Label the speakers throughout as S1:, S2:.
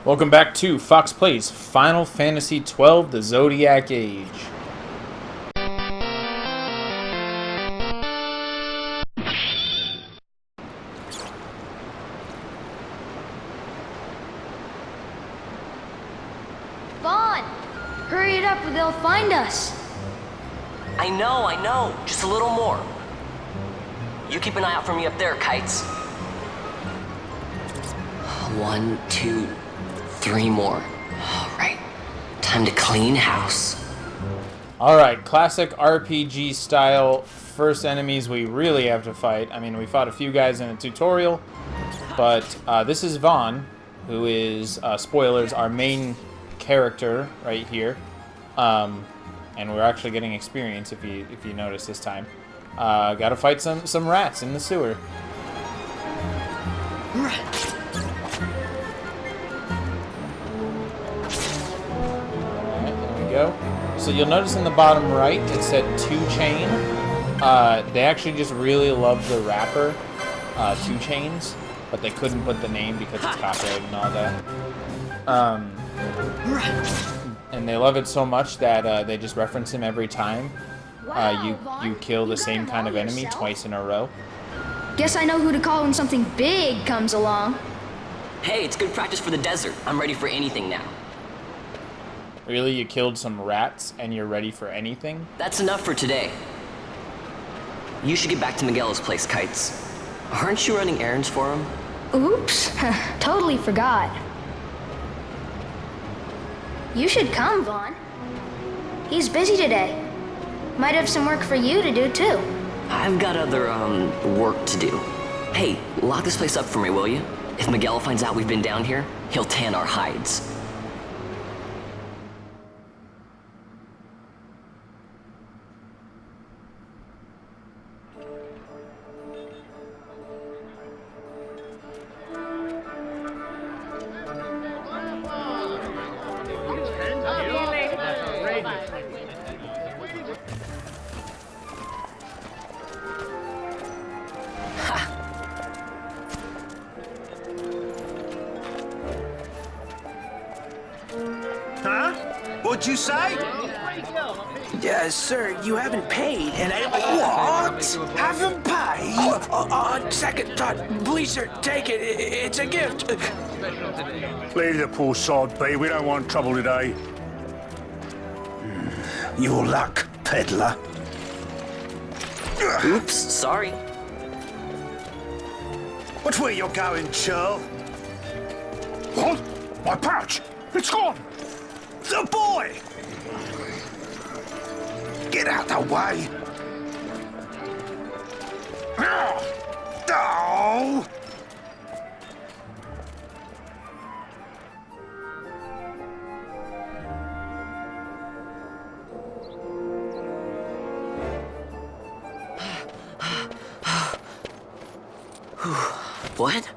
S1: Welcome back to Fox Plays Final Fantasy XII: The Zodiac Age.
S2: Vaughn! Hurry it up or they'll find us.
S3: I know. Just a little more. You keep an eye out for me up there, Kites. 1, 2, 3 more. All right. Time to clean house.
S1: Alright, classic RPG style first enemies we really have to fight. I mean, we fought a few guys in a tutorial, but this is Vaughn, who is, spoilers, our main character right here. And we're actually getting experience if you notice this time. Gotta fight some rats in the sewer. Go. So you'll notice in the bottom right it said 2 Chain. They actually just really love the rapper 2 Chains, but they couldn't put the name because it's copyrighted and all that. And they love it so much that they just reference him every time you kill the same kind of enemy twice in a row.
S2: Guess I know who to call when something big comes along.
S3: Hey, it's good practice for the desert. I'm ready for anything now.
S1: Really? You killed some rats and you're ready for anything?
S3: That's enough for today. You should get back to Miguel's place, Kites. Aren't you running errands for him?
S2: Oops, totally forgot. You should come, Vaughn. He's busy today. Might have some work for you to do, too.
S3: I've got other, work to do. Hey, lock this place up for me, will you? If Miguel finds out we've been down here, he'll tan our hides.
S4: Huh? What'd you say?
S5: Sir, you haven't paid, and I...
S4: What? Haven't paid?
S5: On second thought, please, sir, take it. It's a gift.
S4: Leave the poor sod be. We don't want trouble today. Your luck, peddler.
S3: Oops, sorry.
S4: Watch where you're going, churl. What? My pouch! It's gone! The boy! Get out the way! Oh!
S3: What?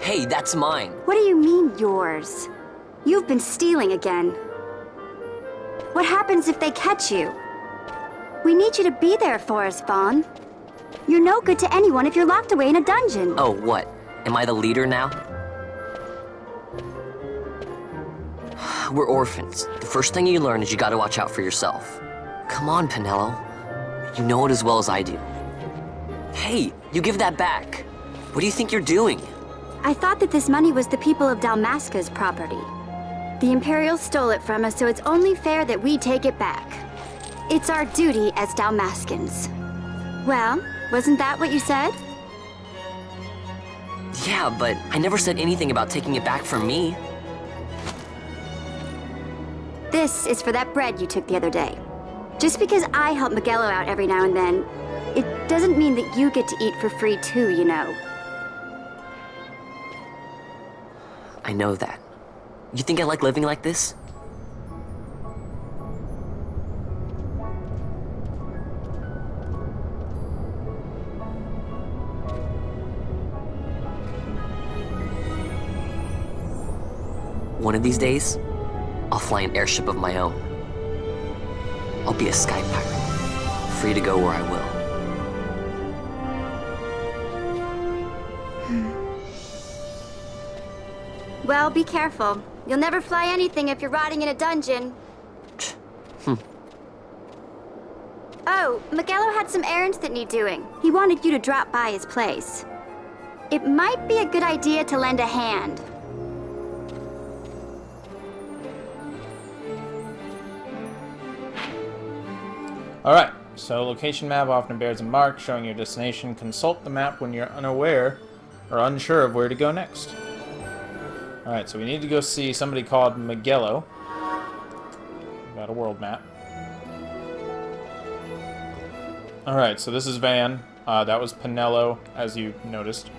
S3: Hey, that's mine.
S6: What do you mean, yours? You've been stealing again. What happens if they catch you? We need you to be there for us, Vaughn. You're no good to anyone if you're locked away in a dungeon.
S3: Oh, what? Am I the leader now? We're orphans. The first thing you learn is you gotta watch out for yourself. Come on, Pinello. You know it as well as I do. Hey, you give that back. What do you think you're doing?
S6: I thought that this money was the people of Dalmasca's property. The Imperials stole it from us, so it's only fair that we take it back. It's our duty as Dalmascans. Well, wasn't that what you said?
S3: Yeah, but I never said anything about taking it back from me.
S6: This is for that bread you took the other day. Just because I help Miguelo out every now and then, it doesn't mean that you get to eat for free too, you know.
S3: I know that. You think I like living like this? One of these days, I'll fly an airship of my own. I'll be a sky pirate, free to go where I will.
S6: Well, be careful. You'll never fly anything if you're rotting in a dungeon. Oh, Miguelo had some errands that need doing. He wanted you to drop by his place. It might be a good idea to lend a hand.
S1: Alright, so location map often bears a mark showing your destination. Consult the map when you're unaware or unsure of where to go next. Alright, so we need to go see somebody called Miguelo. Got a world map. Alright, so this is Van. That was Pinello, as you noticed.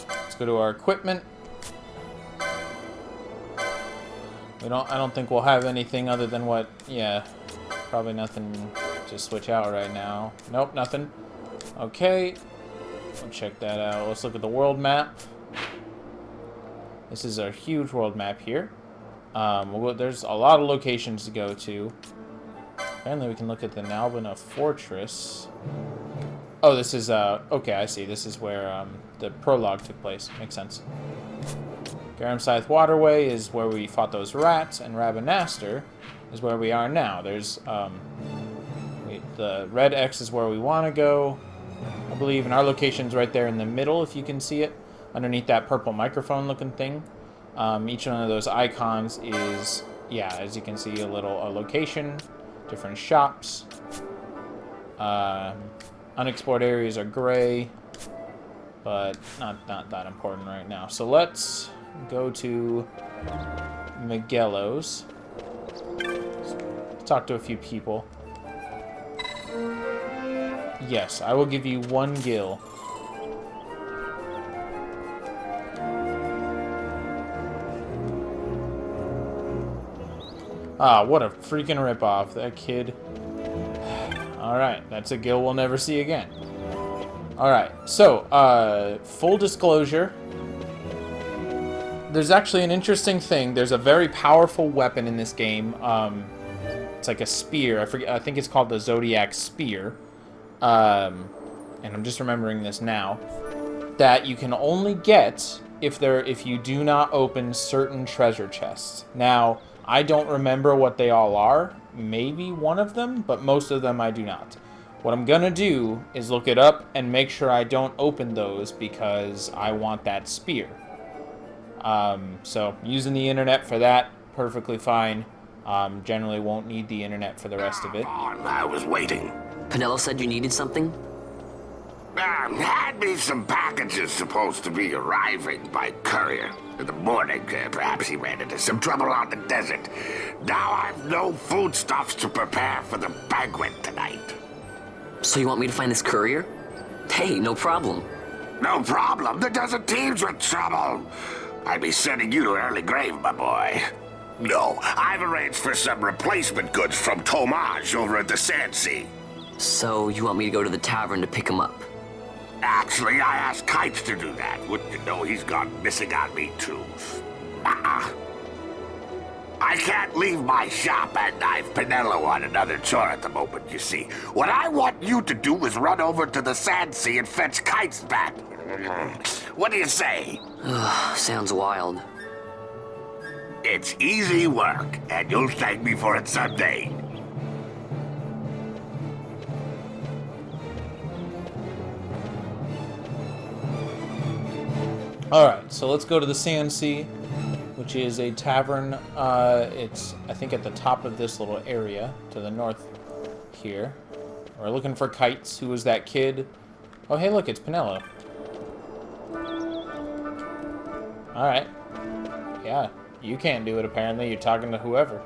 S1: Let's go to our equipment. I don't think we'll have anything other than what, yeah, probably nothing to switch out right now. Nope, nothing. Okay, we'll check that out. Let's look at the world map. This is our huge world map here. There's a lot of locations to go to. Apparently we can look at the Nalbina Fortress. Oh, this is, okay, I see. This is where the prologue took place. Makes sense. Garam Scythe Waterway is where we fought those rats, and Rabanastre is where we are now. There's, the red X is where we want to go, I believe, and our location's right there in the middle, if you can see it, underneath that purple microphone-looking thing. Each one of those icons is, yeah, as you can see, a location, different shops. Unexplored areas are gray, but not that important right now. So let's go to Miguelo's. Let's talk to a few people. Yes, I will give you 1 gil. Ah, what a freaking ripoff, that kid. Alright, that's a gil we'll never see again. Alright, so, full disclosure. There's actually an interesting thing. There's a very powerful weapon in this game. It's like a spear. I think it's called the Zodiac Spear. And I'm just remembering this now. That you can only get if you do not open certain treasure chests. Now, I don't remember what they all are. Maybe one of them, but most of them I do not. What I'm gonna do is look it up and make sure I don't open those because I want that spear. So using the internet for that, perfectly fine. Generally won't need the internet for the rest of it.
S4: I was waiting.
S3: Pinello said you needed something?
S4: Had me some packages supposed to be arriving by courier. In the morning, perhaps he ran into some trouble on the desert. Now I've no foodstuffs to prepare for the banquet tonight.
S3: So you want me to find this courier? Hey, no problem.
S4: No problem. The desert teems with trouble. I'd be sending you to an early grave, my boy. No, I've arranged for some replacement goods from Tomage over at the Sand Sea.
S3: So you want me to go to the tavern to pick him up?
S4: Actually, I asked Kites to do that. Wouldn't you know he's gone missing on me, too. I can't leave my shop, and I've Pinello on another chore at the moment, you see. What I want you to do is run over to the Sand Sea and fetch Kites back. What do you say?
S3: Sounds wild.
S4: It's easy work, and you'll thank me for it someday.
S1: Alright, so let's go to the Sand Sea, which is a tavern. It's, I think, at the top of this little area, to the north here. We're looking for Kites. Who was that kid? Oh, hey, look, it's Pinello. Alright. Yeah, you can't do it, apparently. You're talking to whoever.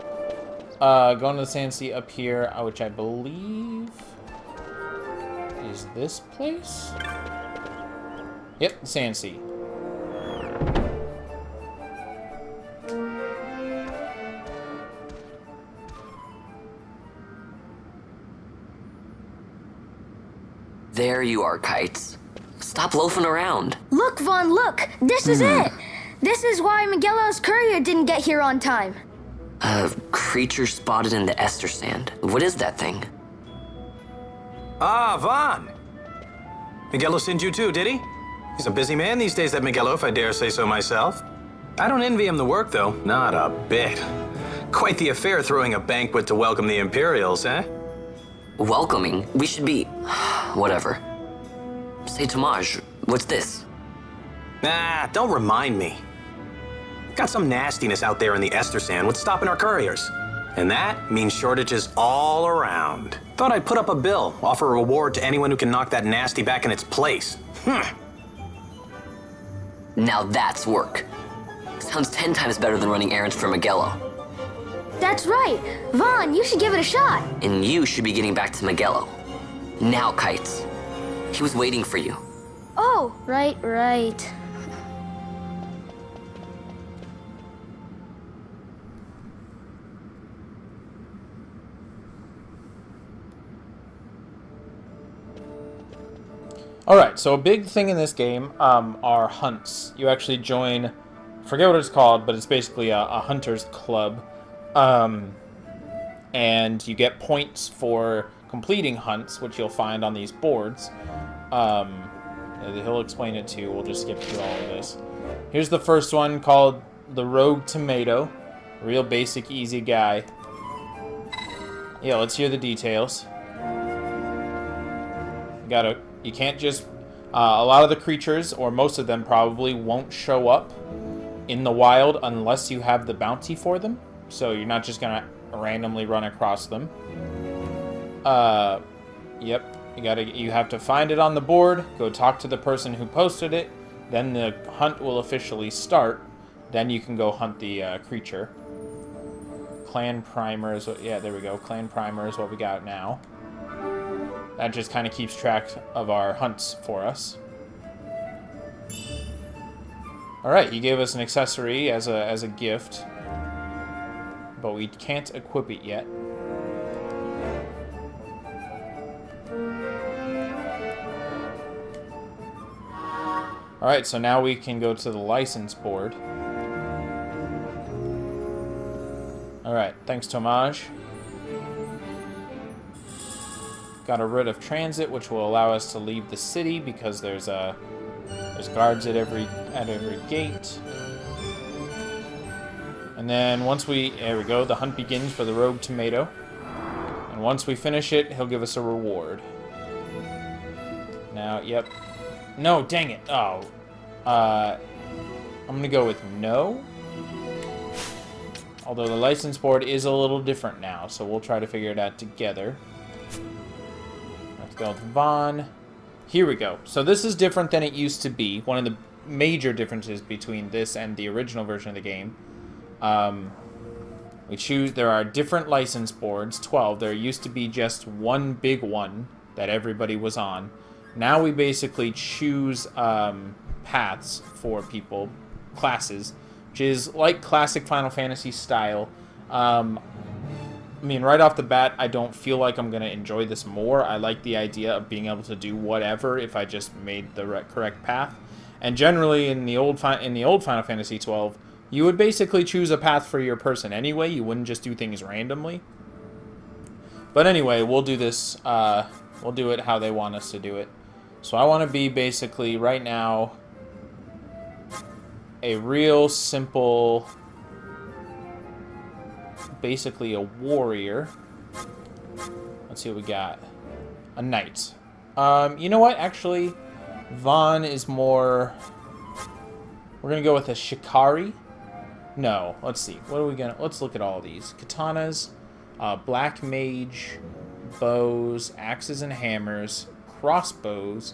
S1: Going to the Sand Sea up here, which I believe is this place? Yep, the Sand Sea.
S3: There you are, Kites. Stop loafing around.
S2: Look, Vaughn, look! This is it! This is why Miguelo's courier didn't get here on time.
S3: A creature spotted in the Ester Sand. What is that thing?
S5: Ah, Vaughn. Miguelo sent you too, did he?
S7: He's a busy man these days, that Miguelo, if I dare say so myself. I don't envy him the work, though. Not a bit. Quite the affair throwing a banquet to welcome the Imperials, eh?
S3: Welcoming? We should be... whatever. Say, Tomaj, what's this?
S7: Nah, don't remind me. Got some nastiness out there in the Ester Sand. What's stopping our couriers? And that means shortages all around. Thought I'd put up a bill, offer a reward to anyone who can knock that nasty back in its place.
S3: Now that's work. Sounds 10 times better than running errands for Miguelo.
S2: That's right. Vaughn, you should give it a shot.
S3: And you should be getting back to Miguelo. Now, Kites. He was waiting for you.
S2: Oh, right.
S1: Alright, so a big thing in this game are hunts. You actually join, forget what it's called, but it's basically a hunter's club. And you get points for completing hunts, which you'll find on these boards. He'll explain it too, we'll just skip through all of this. Here's the first one called the Rogue Tomato. Real basic, easy guy. Yeah, let's hear the details. You can't just... a lot of the creatures, or most of them probably, won't show up in the wild unless you have the bounty for them. So you're not just gonna randomly run across them. Yep. You have to find it on the board, go talk to the person who posted it, then the hunt will officially start. Then you can go hunt the creature. Clan Primer is what... Yeah, there we go. Clan Primer is what we got now. That just kind of keeps track of our hunts for us. Alright, he gave us an accessory as a gift. But we can't equip it yet. Alright, so now we can go to the license board. Alright, thanks, Tomaj. Got a writ of transit, which will allow us to leave the city because there's guards at every gate. And then there we go, the hunt begins for the Rogue Tomato. And once we finish it, he'll give us a reward. Now, yep. No, dang it. Oh. I'm gonna go with no. Although the license board is a little different now, so we'll try to figure it out together. Let's go with Vaughn. Here we go. So this is different than it used to be. One of the major differences between this and the original version of the game. There are different license boards, 12. There used to be just one big one that everybody was on. Now we basically choose paths for people, classes, which is like classic Final Fantasy style. I mean, right off the bat, I don't feel like I'm going to enjoy this more. I like the idea of being able to do whatever if I just made the correct path. And generally, in the old Final Fantasy 12, you would basically choose a path for your person anyway. You wouldn't just do things randomly. But anyway, we'll do this. We'll do it how they want us to do it. So I want to be basically, right now, a real simple... basically a warrior. Let's see what we got. A knight. You know what? Actually, Vaughn is more... We're gonna go with a shikari. No, let's see. What are we gonna... Let's look at all of these. Katanas, black mage, bows, axes and hammers, crossbows,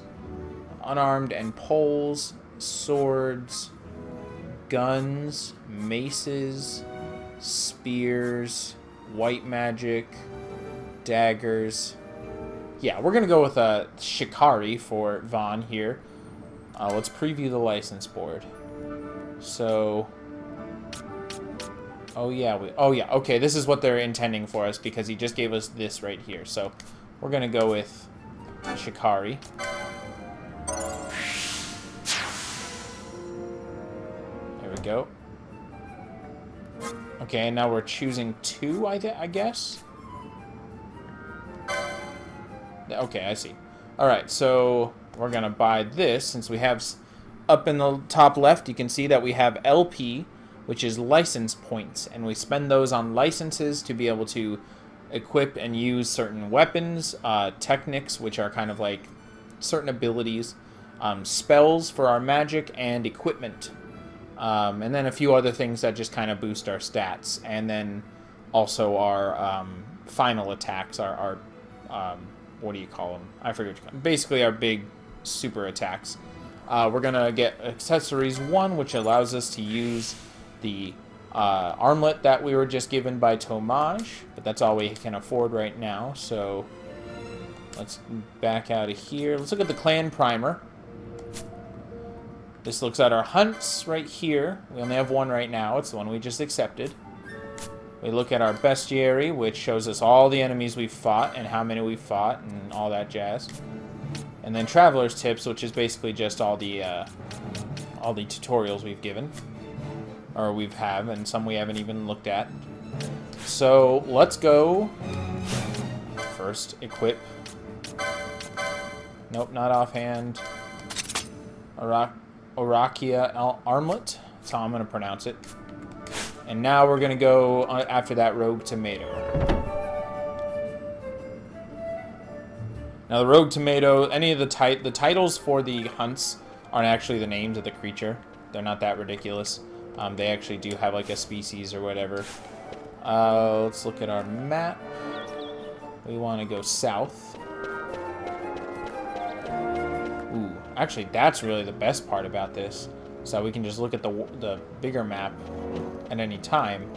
S1: unarmed and poles, swords, guns, maces, spears, white magic, daggers. Yeah, we're gonna go with a shikari for Vaughn here. Let's preview the license board. So, oh yeah, okay, this is what they're intending for us because he just gave us this right here. So we're gonna go with shikari. There we go. Okay, and now we're choosing two, I guess? Okay, I see. Alright, so we're gonna buy this, since we have... up in the top left, you can see that we have LP, which is license points, and we spend those on licenses to be able to equip and use certain weapons, techniques, which are kind of like certain abilities, spells for our magic, and equipment. And then a few other things that just kind of boost our stats. And then also our final attacks, our what do you call them? I forget what you call them. Basically our big super attacks. We're going to get accessories 1, which allows us to use the armlet that we were just given by Tomaj, but that's all we can afford right now, so let's back out of here. Let's look at the clan primer. This looks at our hunts right here. We only have one right now. It's the one we just accepted. We look at our bestiary, which shows us all the enemies we've fought and how many we've fought and all that jazz. And then traveler's tips, which is basically just all the tutorials we've given. Or and some we haven't even looked at. So let's go. First, equip. Nope, not offhand. Orakia armlet. That's how I'm going to pronounce it. And now we're going to go after that rogue tomato. Now the rogue tomato, any of the titles for the hunts aren't actually the names of the creature. They're not that ridiculous. They actually do have like a species or whatever. Let's look at our map. We want to go south. Ooh, actually that's really the best part about this. So we can just look at the bigger map at any time.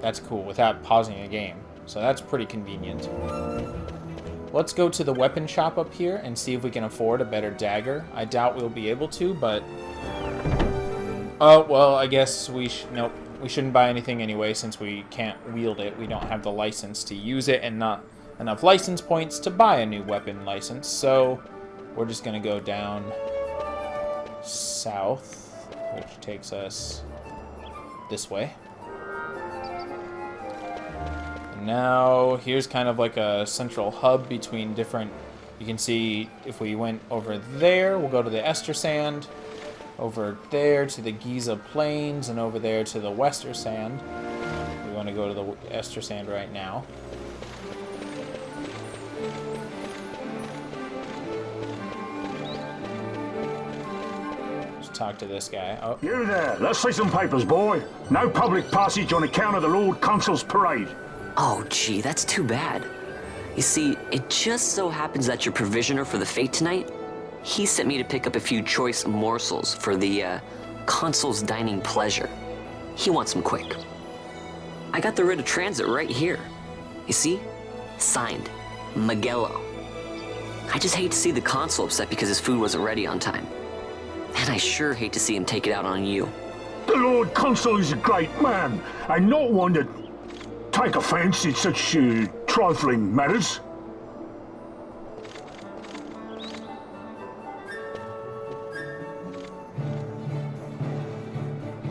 S1: That's cool without pausing a game. So that's pretty convenient. Let's go to the weapon shop up here and see if we can afford a better dagger. I doubt we'll be able to, but... Oh, well, I guess nope. We shouldn't buy anything anyway since we can't wield it. We don't have the license to use it and not enough license points to buy a new weapon license. So we're just going to go down south, which takes us this way. And now here's kind of like a central hub between different... You can see if we went over there, we'll go to the Ester Sand. Over there to the Giza Plains, and over there to the Wester Sand. We want to go to the Ester Sand right now. Let's talk to this guy. Oh.
S8: You there, let's see some papers, boy. No public passage on account of the Lord Consul's parade.
S3: Oh, gee, that's too bad. You see, it just so happens that your provisioner for the fete tonight, he sent me to pick up a few choice morsels for the Consul's dining pleasure. He wants them quick. I got the writ of transit right here. You see? Signed, Magello. I just hate to see the Consul upset because his food wasn't ready on time. And I sure hate to see him take it out on you.
S8: The Lord Consul is a great man, and not one to take offense in such trifling matters.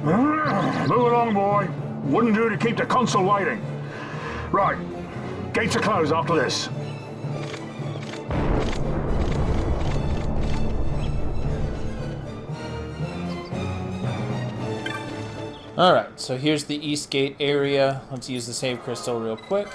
S8: Move along, boy. Wouldn't do to keep the Consul waiting. Right. Gates are closed after this.
S1: Alright, so here's the East Gate area. Let's use the save crystal real quick.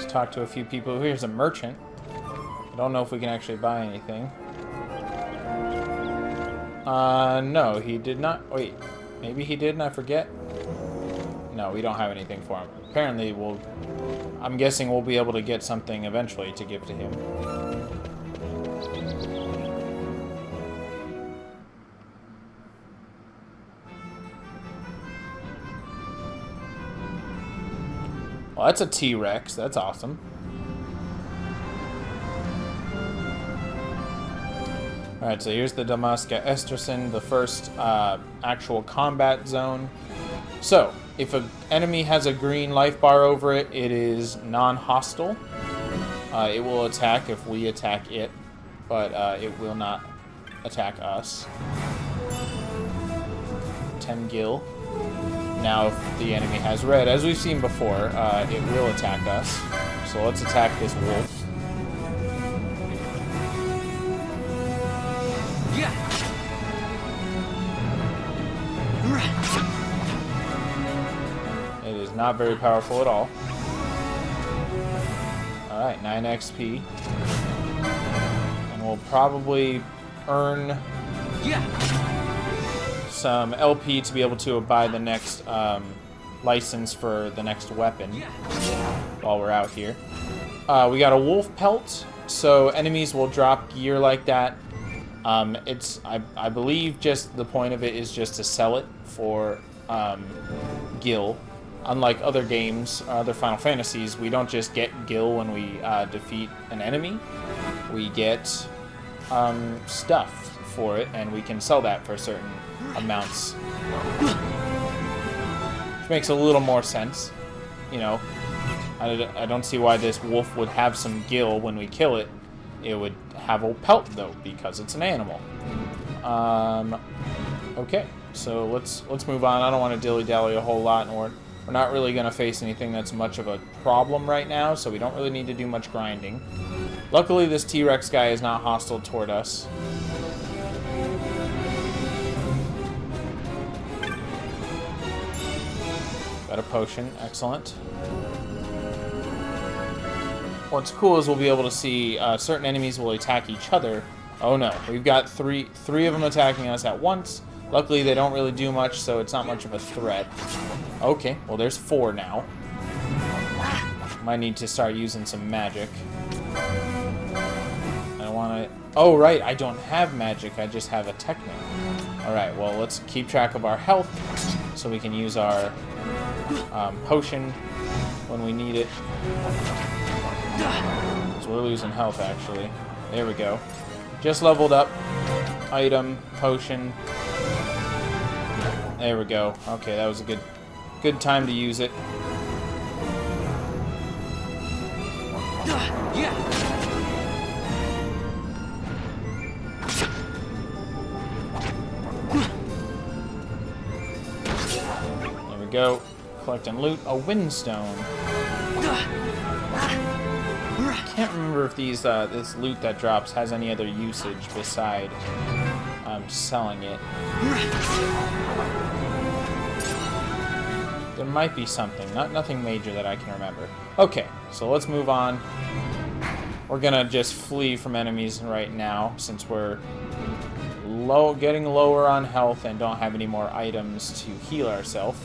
S1: Talk to a few people. Here's a merchant. I don't know if we can actually buy anything. No, he did not. Wait, maybe he did and I forget? No, we don't have anything for him. Apparently I'm guessing we'll be able to get something eventually to give to him. Well, that's a T-Rex. That's awesome. Alright, so here's the Damaska Esterson, the first actual combat zone. So, if an enemy has a green life bar over it, it is non-hostile. It will attack if we attack it, but it will not attack us. 10 gil. Now, if the enemy has red, as we've seen before, it will attack us. So let's attack this wolf. It is not very powerful at all. Alright, 9 XP. And we'll probably earn some LP to be able to buy the next license for the next weapon while we're out here. We got a wolf pelt, so enemies will drop gear like that. I believe just the point of it is just to sell it for gil. Unlike other games, other Final Fantasies, we don't just get gil when we defeat an enemy. We get stuff for it, and we can sell that for certain amounts. Which makes a little more sense. You know, I don't see why this wolf would have some gil when we kill it. It would have a pelt, though, because it's an animal. Okay, so let's move on. I don't want to dilly-dally a whole lot, and we're not really going to face anything that's much of a problem right now, so we don't really need to do much grinding. Luckily, this T-Rex guy is not hostile toward us. Got a potion. Excellent. What's cool is we'll be able to see certain enemies will attack each other. Oh no, we've got three of them attacking us at once. Luckily, they don't really do much, so it's not much of a threat. Okay, well, there's 4 now. Might need to start using some magic. I want to... Oh, right, I don't have magic. I just have a technic. Alright, well, let's keep track of our health so we can use our potion when we need it. So we're losing health, actually. There we go. Just leveled up. Item, potion. There we go. Okay, that was a good time to use it. There we go. Collect and loot. A windstone. I can't remember if these this loot that drops has any other usage beside selling it. There might be something, nothing major that I can remember. Okay, so let's move on. We're gonna just flee from enemies right now since we're getting lower on health and don't have any more items to heal ourselves.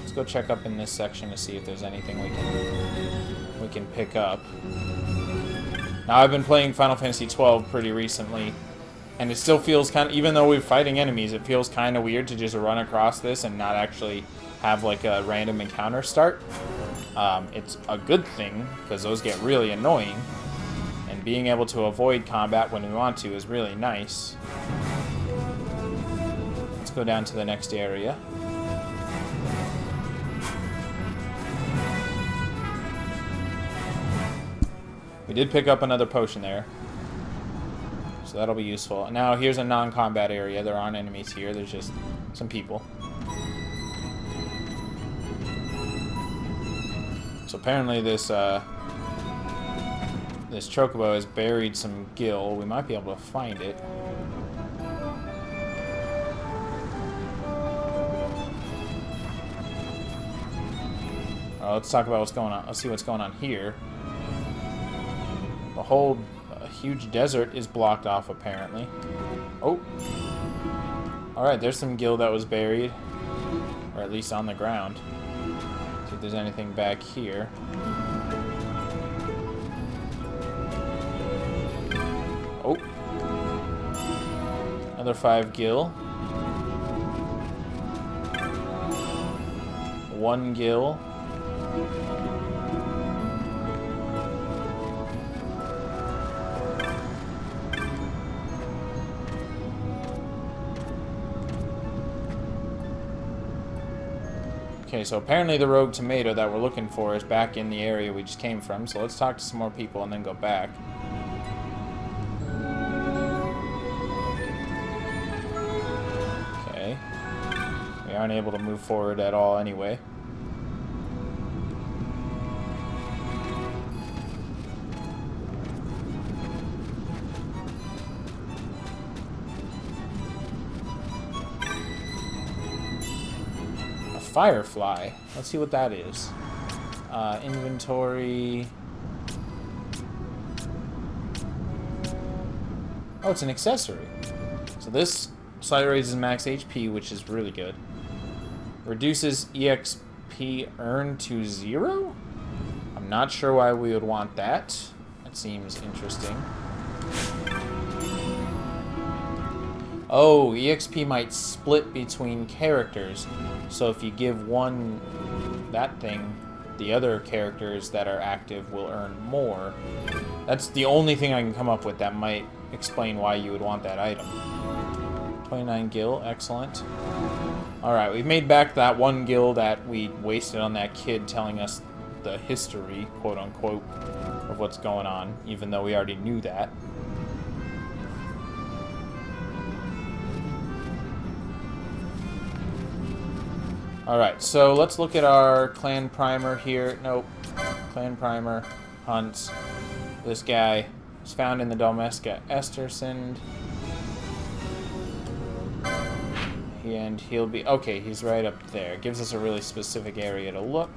S1: Let's go check up in this section to see if there's anything we can pick up. Now, I've been playing Final Fantasy XII pretty recently, and it still feels kind of, even though we're fighting enemies, it feels kind of weird to just run across this and not actually have like a random encounter start. It's a good thing, because those get really annoying, and being able to avoid combat when we want to is really nice. Let's go down to the next area. We did pick up another potion there, so that'll be useful. Now here's a non-combat area. There aren't enemies here, there's just some people. So apparently this this chocobo has buried some gil. We might be able to find it. Let's talk about what's going on. Let's see what's going on here. The whole huge desert is blocked off, apparently. Oh. Alright, there's some gil that was buried. Or at least on the ground. See if there's anything back here. Oh. Another 5 gil. 1 gil. Okay, so apparently the rogue tomato that we're looking for is back in the area we just came from. So let's talk to some more people and then go back. Okay. We aren't able to move forward at all anyway. Firefly. Let's see what that is. Inventory. Oh, it's an accessory. So this slightly raises max HP, which is really good. Reduces EXP earned to 0? I'm not sure why we would want that. That seems interesting. Oh, EXP might split between characters. So if you give one that thing, the other characters that are active will earn more. That's the only thing I can come up with that might explain why you would want that item. 29 gil, excellent. Alright, we've made back that 1 gil that we wasted on that kid telling us the history, quote-unquote, of what's going on, even though we already knew that. Alright, so let's look at our clan primer here. Nope. Clan primer. Hunts. This guy is found in the Dalmasca Estersand. And he'll be... Okay, he's right up there. Gives us a really specific area to look.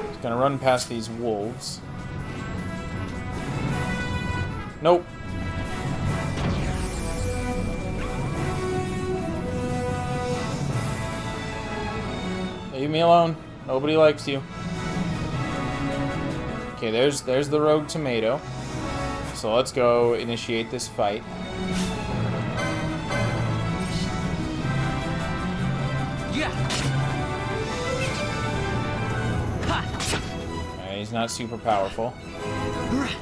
S1: He's gonna run past these wolves. Nope. Leave me alone. Nobody likes you. Okay, there's the rogue tomato. So let's go initiate this fight. Alright, he's not super powerful.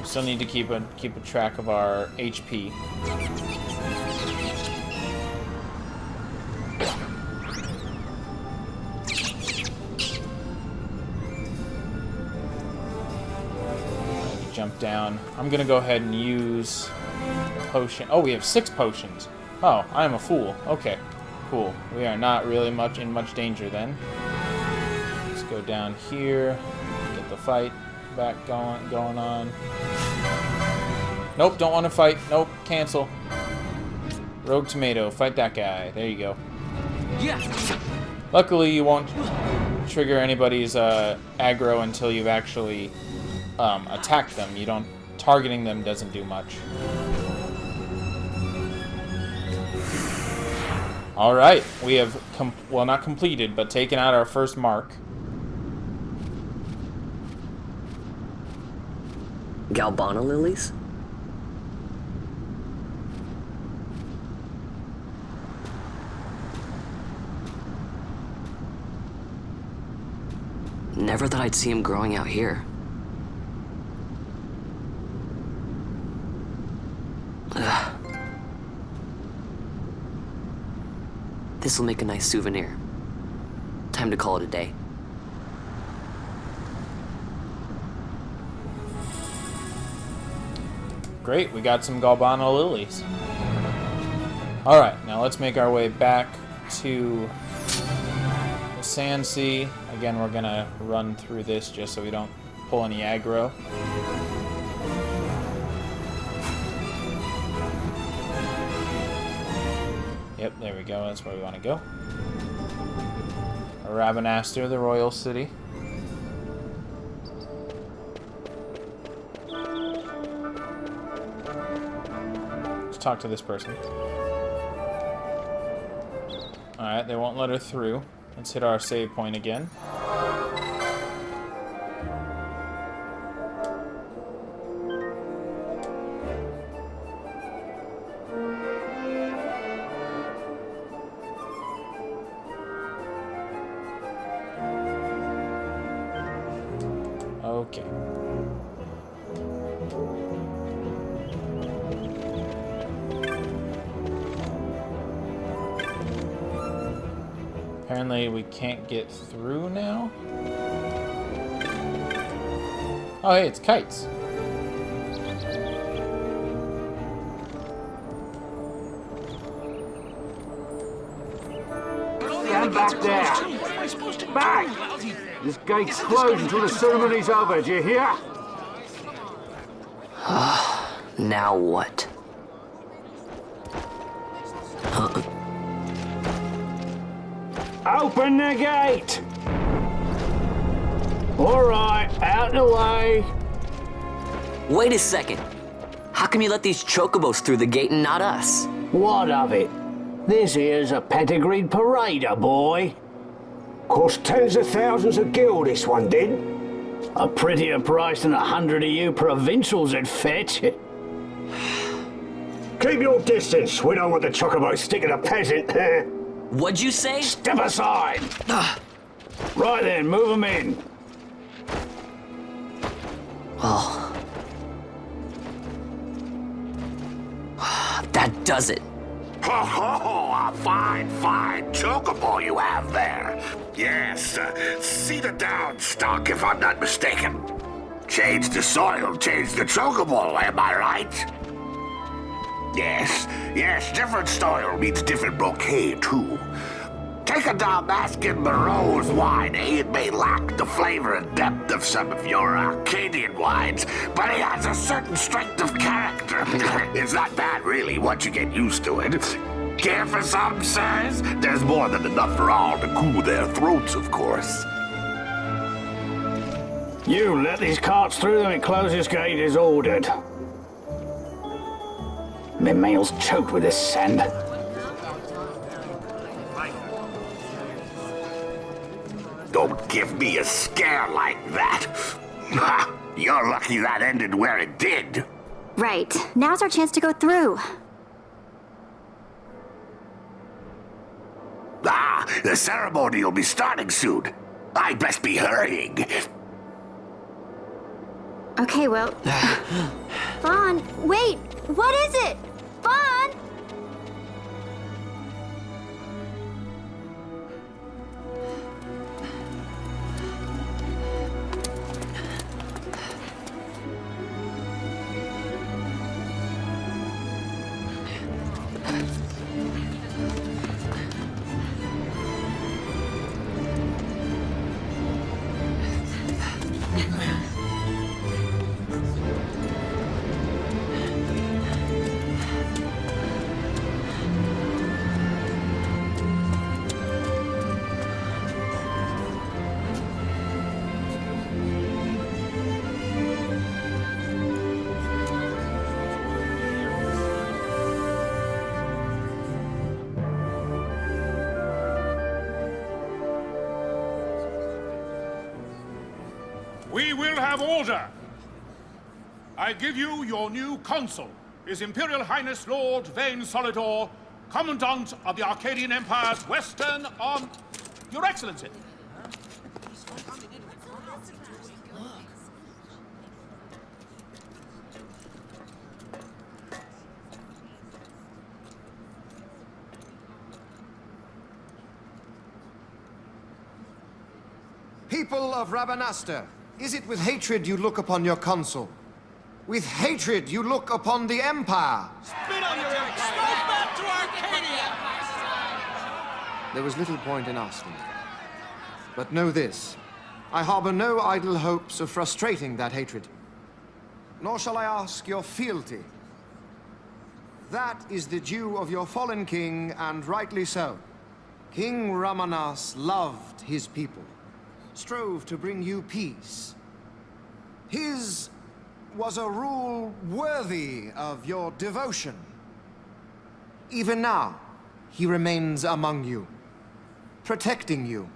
S1: Still need to keep a track of our HP. Jump down. I'm gonna go ahead and use a potion. Oh, we have 6 potions. Oh, I am a fool. Okay, cool. We are not really in much danger then. Let's go down here. Get the fight back going on. Nope, don't want to fight. Nope, cancel. Rogue tomato, fight that guy. There you go. Yeah. Luckily, you won't trigger anybody's aggro until you've actually attack them. You don't... Targeting them doesn't do much. Alright, we have, well, not completed, but taken out our first mark.
S3: Galbana lilies? Never thought I'd see him growing out here. This'll make a nice souvenir. Time to call it a day.
S1: Great, we got some Galbana lilies. Alright, now let's make our way back to the Sand Sea. Again, we're gonna run through this just so we don't pull any aggro. Yep, there we go. That's where we want to go. Rabanastre, the royal city. Let's talk to this person. Alright, they won't let her through. Let's hit our save point again. Okay. Apparently we can't get through now. Oh, hey, it's kites.
S8: Stand back there. Back! This gate's closed until the ceremony's over, do you hear?
S3: Now what?
S8: Open the gate! All right, out the way.
S3: Wait a second. How come you let these chocobos through the gate and not us?
S8: What of it? This here's a pedigreed parader, boy. Cost tens of thousands of gil, this one did. A prettier price than 100 of you provincials would fetch. Keep your distance. We don't want the chocobo sticking a peasant.
S3: What'd you say?
S8: Step aside. Right then, move them in.
S3: Well... that does it.
S4: Oh, a fine chocobo you have there. Yes, cedar down stock, if I'm not mistaken. Change the soil, change the chocobo, am I right? Yes, different soil means different bouquet, too. Take a Dalmascan Moreau's wine, it may lack the flavor and depth of some of your Arcadian wines, but it has a certain strength of character. It's not bad, really, once you get used to it. Care for some, sirs? There's more than enough for all to cool their throats, of course.
S8: You let these carts through and close this gate as ordered. My mail's choked with this sand.
S4: Don't give me a scare like that. You're lucky that ended where it did.
S6: Right. Now's our chance to go through.
S4: The ceremony will be starting soon. I'd best be hurrying.
S6: Okay, well... Vaughn, wait! What is it? Vaughn!
S9: We will have order. I give you your new consul, His Imperial Highness Lord Vane Solidor, Commandant of the Arcadian Empire's Western Arm... Your Excellency.
S10: People of Rabanastre, is it with hatred you look upon your consul? With hatred you look upon the Empire?
S5: Spit on your empire! Strike back to Arcadia!
S10: There was little point in asking. But know this, I harbor no idle hopes of frustrating that hatred. Nor shall I ask your fealty. That is the due of your fallen king, and rightly so. King Ramanas loved his people, strove to bring you peace. His was a rule worthy of your devotion. Even now, he remains among you, protecting you.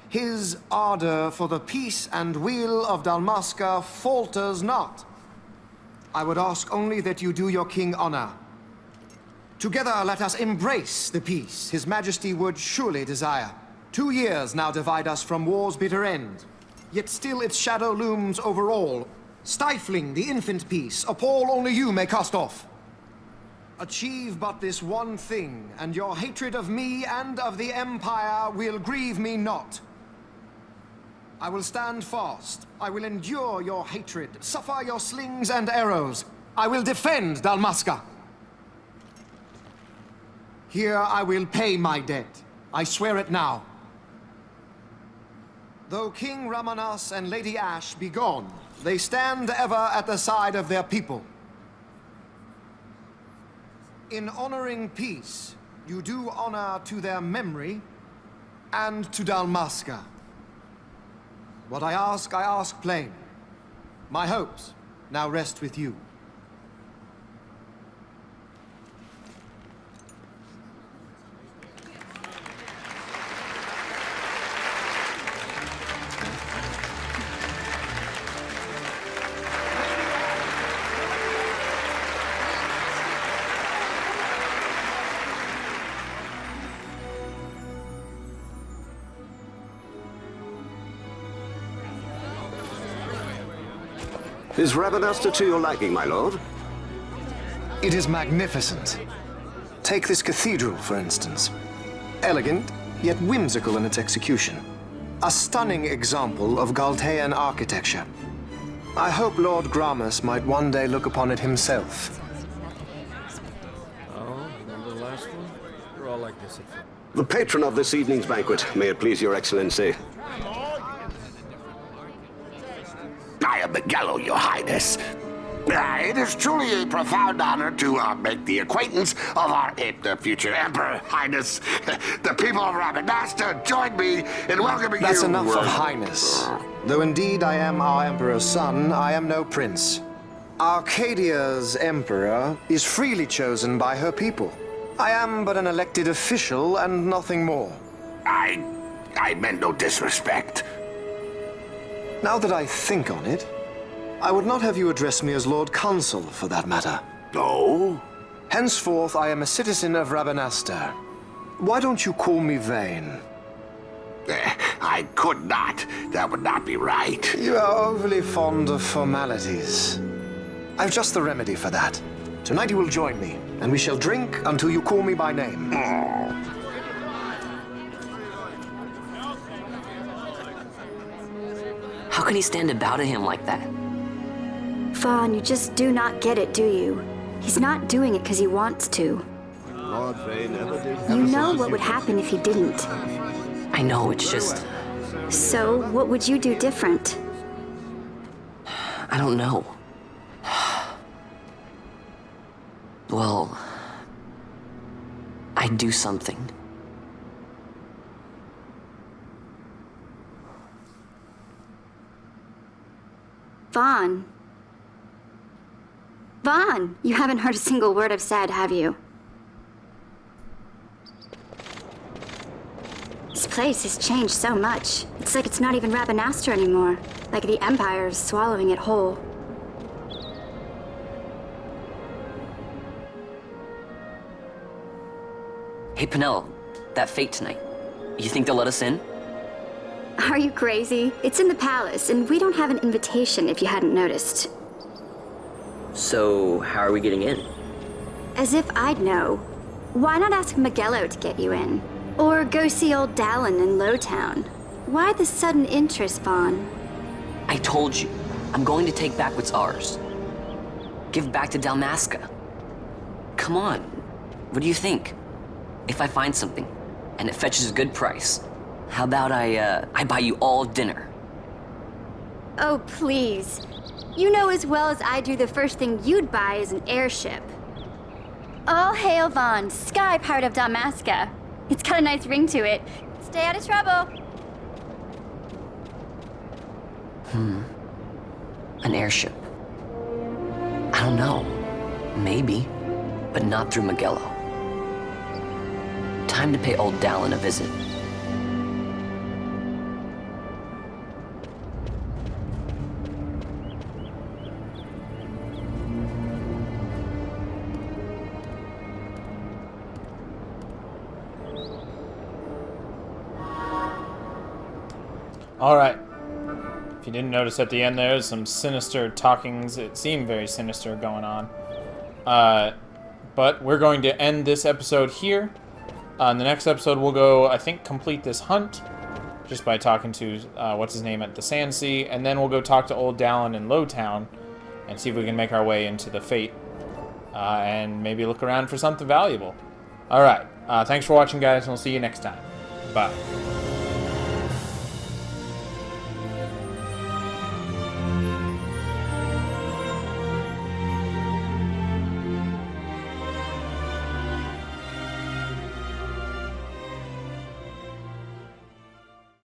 S10: His ardor for the peace and weal of Dalmasca falters not. I would ask only that you do your king honor. Together let us embrace the peace His Majesty would surely desire. 2 years now divide us from war's bitter end, yet still its shadow looms over all, stifling the infant peace, a pall only you may cast off. Achieve but this one thing, and your hatred of me and of the Empire will grieve me not. I will stand fast. I will endure your hatred, suffer your slings and arrows. I will defend Dalmasca. Here I will pay my debt. I swear it now. Though King Ramanas and Lady Ash be gone, they stand ever at the side of their people. In honoring peace, you do honor to their memory and to Dalmasca. What I ask plain. My hopes now rest with you.
S11: Is Rabanasta to your liking, my lord?
S10: It is magnificent. Take this cathedral, for instance. Elegant, yet whimsical in its execution. A stunning example of Galtean architecture. I hope Lord Gramus might one day look upon it himself.
S12: Oh, remember the last one? You're all like this at first.
S11: The patron of this evening's banquet, may it please your excellency.
S4: I am Miguelo, your highness. It is truly a profound honor to make the acquaintance of our future emperor, highness. The people of Rabanasta join me in welcoming you.
S10: That's enough of highness. Though indeed I am our emperor's son, I am no prince. Arcadia's emperor is freely chosen by her people. I am but an elected official and nothing more.
S4: I meant no disrespect.
S10: Now that I think on it, I would not have you address me as Lord Consul, for that matter.
S4: No?
S10: Henceforth, I am a citizen of Rabanasta. Why don't you call me Vane?
S4: I could not. That would not be right.
S10: You are overly fond of formalities. I've just the remedy for that. Tonight you will join me, and we shall drink until you call me by name.
S3: How can he stand about to him like that?
S6: Vaughn, you just do not get it, do you? He's not doing it because he wants to.
S11: Lord Vane never did.
S6: You know what would happen if he didn't.
S3: I know, it's just...
S6: So, what would you do different?
S3: I don't know. Well... I'd do something.
S6: Vaughn. Vaughn! You haven't heard a single word I've said, have you? This place has changed so much. It's like it's not even Rabanasta anymore. Like the Empire is swallowing it whole.
S3: Hey, Penelo, that fete tonight. You think they'll let us in?
S6: Are you crazy? It's in the palace, and we don't have an invitation if you hadn't noticed.
S3: So, how are we getting in?
S6: As if I'd know. Why not ask Miguelo to get you in? Or go see old Dallin in Lowtown? Why the sudden interest, Vaughn?
S3: I told you, I'm going to take back what's ours. Give back to Dalmasca. Come on, what do you think? If I find something, and it fetches a good price, how about I buy you all dinner?
S6: Oh, please. You know as well as I do the first thing you'd buy is an airship. All hail Vaughn, Sky Pirate of Dalmasca. It's got a nice ring to it. Stay out of trouble.
S3: An airship. I don't know. Maybe. But not through Miguelo. Time to pay old Dallin a visit.
S1: Alright. If you didn't notice at the end there's some sinister talkings. It seemed very sinister going on. But we're going to end this episode here. In the next episode, we'll go, I think, complete this hunt just by talking to, what's his name, at the Sand Sea. And then we'll go talk to Old Dallin in Lowtown and see if we can make our way into the Fate. And maybe look around for something valuable. Alright, thanks for watching, guys, and we'll see you next time. Bye.